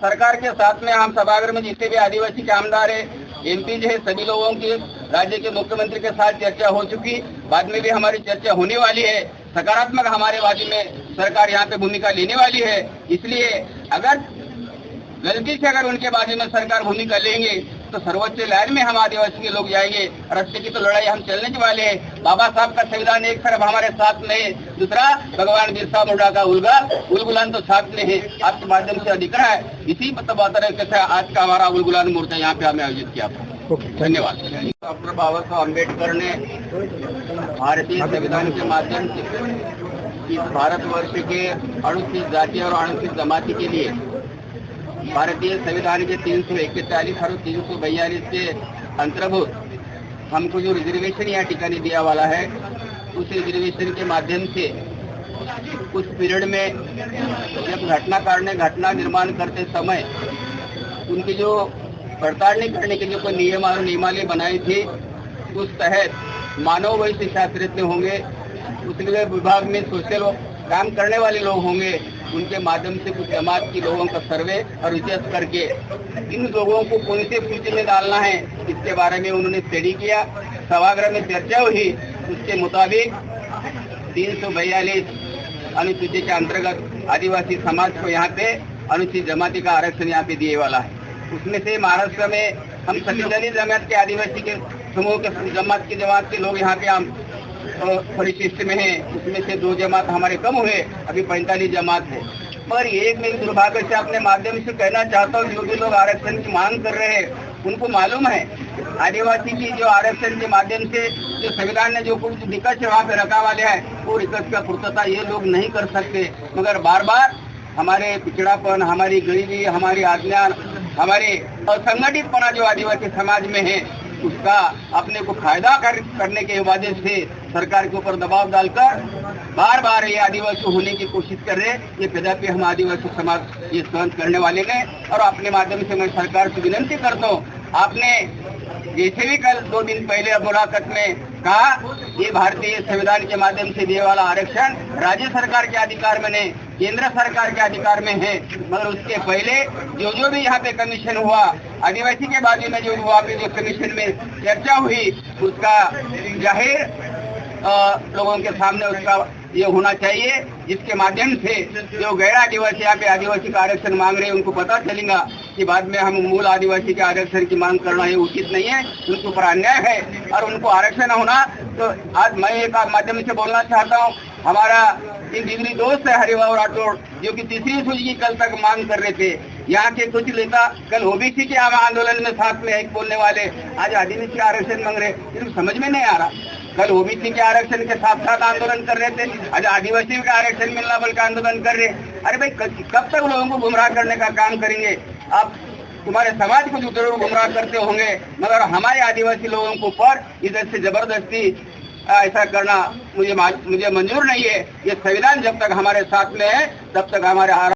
सरकार के साथ में हम सभागृह में जितने भी आदिवासी के आमदार है, एमपी जो है, सभी लोगों की राज्य के मुख्यमंत्री के साथ चर्चा हो चुकी, बाद में भी हमारी चर्चा होने वाली है। सकारात्मक हमारे वादी में सरकार यहाँ पे भूमिका लेने वाली है। इसलिए अगर गलती से अगर उनके बारे में सरकार भूमिका लेंगे तो सर्वोच्च न्यायालय में हम आदिवासी के लोग जाएंगे। रास्ते की तो लड़ाई हम चलने के वाले हैं। बाबा साहब का संविधान एक तरफ हमारे साथ में है, दूसरा भगवान बिरसा मुंडा का उलगुलान तो साथ में है। आपके माध्यम से अधिकार है। इसी तरीके से आज का हमारा उलगुलान मोर्चा यहाँ पे हमें आयोजित किया। धन्यवाद। डॉक्टर बाबा साहब अम्बेडकर ने भारतीय संविधान के माध्यम से इस भारतवर्ष के अनुसूचित जाति और अनुसूचित जमाती के लिए भारतीय संविधान के 341 और 342 के अंतर्भूत हमको जो रिजर्वेशन यहाँ ठिकाने दिया वाला है, उस रिजर्वेशन के माध्यम से उस पीरियड में जब घटना निर्माण करते समय उनकी जो पड़ताल करने के लिए कोई नियम और नियमावली बनाई थी, उस तहत मानव वैश्य शास्त्रज्ञ होंगे, उसके विभाग में सोशल काम करने वाले लोग होंगे, उनके माध्यम से कुछ जमात के लोगों का सर्वे और रिसर्च करके इन लोगों को कौन से सूची में डालना है, इसके बारे में उन्होंने स्टडी किया। सभागृह में चर्चा हुई। उसके मुताबिक 342 अनुसूची के अंतर्गत आदिवासी समाज को यहाँ पे अनुसूचित जमाती का आरक्षण यहाँ पे दिए वाला है। उसमें से महाराष्ट्र में हम सतीदलित जमात के आदिवासी के समूह के जमात के लोग यहाँ पे हम परिशिष्ट में है। उसमें से 2 जमात हमारे कम हुए, अभी 45 जमात है। मगर एक मैं दुर्भाग्य से अपने माध्यम से कहना चाहता हूँ, जो भी लोग आरक्षण की मांग कर रहे हैं उनको मालूम है आदिवासी की जो आरक्षण के माध्यम से जो संविधान ने जो कुछ निकष वहाँ पे रखा वाले हैं, वो निकष का पूर्तता ये लोग नहीं कर सकते। मगर बार बार हमारे पिछड़ापन, हमारी गरीबी, हमारी अज्ञान, हमारे असंगठितपना जो आदिवासी समाज में है, उसका अपने को फायदा करने के वजह से सरकार के ऊपर दबाव डालकर बार बार ये आदिवासी होने की कोशिश कर रहे हैं। ये कदापि हम आदिवासी समाज ये सहन करने वाले नहीं। और अपने माध्यम से मैं सरकार से विनती करता हूँ, आपने जैसे भी कल 2 दिन पहले मुलाकात में कहा, ये भारतीय संविधान के माध्यम से दिए वाला आरक्षण राज्य सरकार के अधिकार में नहीं, केंद्र सरकार के अधिकार में है। मगर उसके पहले जो भी यहाँ पे कमीशन हुआ, आदिवासी के बाजू में जो वहाँ पे जो कमीशन में चर्चा हुई, उसका जाहिर लोगों के सामने उसका ये होना चाहिए, जिसके माध्यम से जो गैर आदिवासी यहाँ पे आदिवासी का आरक्षण मांग रहे हैं उनको पता चलेगा कि बाद में हम मूल आदिवासी के आरक्षण की मांग करना ये उचित नहीं है, उनके ऊपर अन्याय है और उनको आरक्षण होना। तो आज मैं एक माध्यम से बोलना चाहता हूँ, हमारा इन जिगरी दोस्त है हरिभाऊ राठौड़, जो कि 3री सूची की कल तक मांग कर रहे थे। यहाँ के कुछ नेता कल ओबीसी के आंदोलन में साथ में एक बोलने वाले आज आदिवासी आरक्षण मांग रहे, इनको समझ में नहीं आ रहा। कल ओबीसी के आरक्षण के साथ साथ आंदोलन कर रहे थे, आज आदिवासी का आरक्षण मिलना बोल का आंदोलन कर रहे। अरे भाई, कब तक लोगों को गुमराह करने का काम करेंगे आप? तुम्हारे समाज को जरूर गुमराह करते होंगे, मगर हमारे आदिवासी लोगों के ऊपर इधर से जबरदस्ती ऐसा करना मुझे मंजूर नहीं है। ये संविधान जब तक हमारे साथ में है तब तक हमारे आणि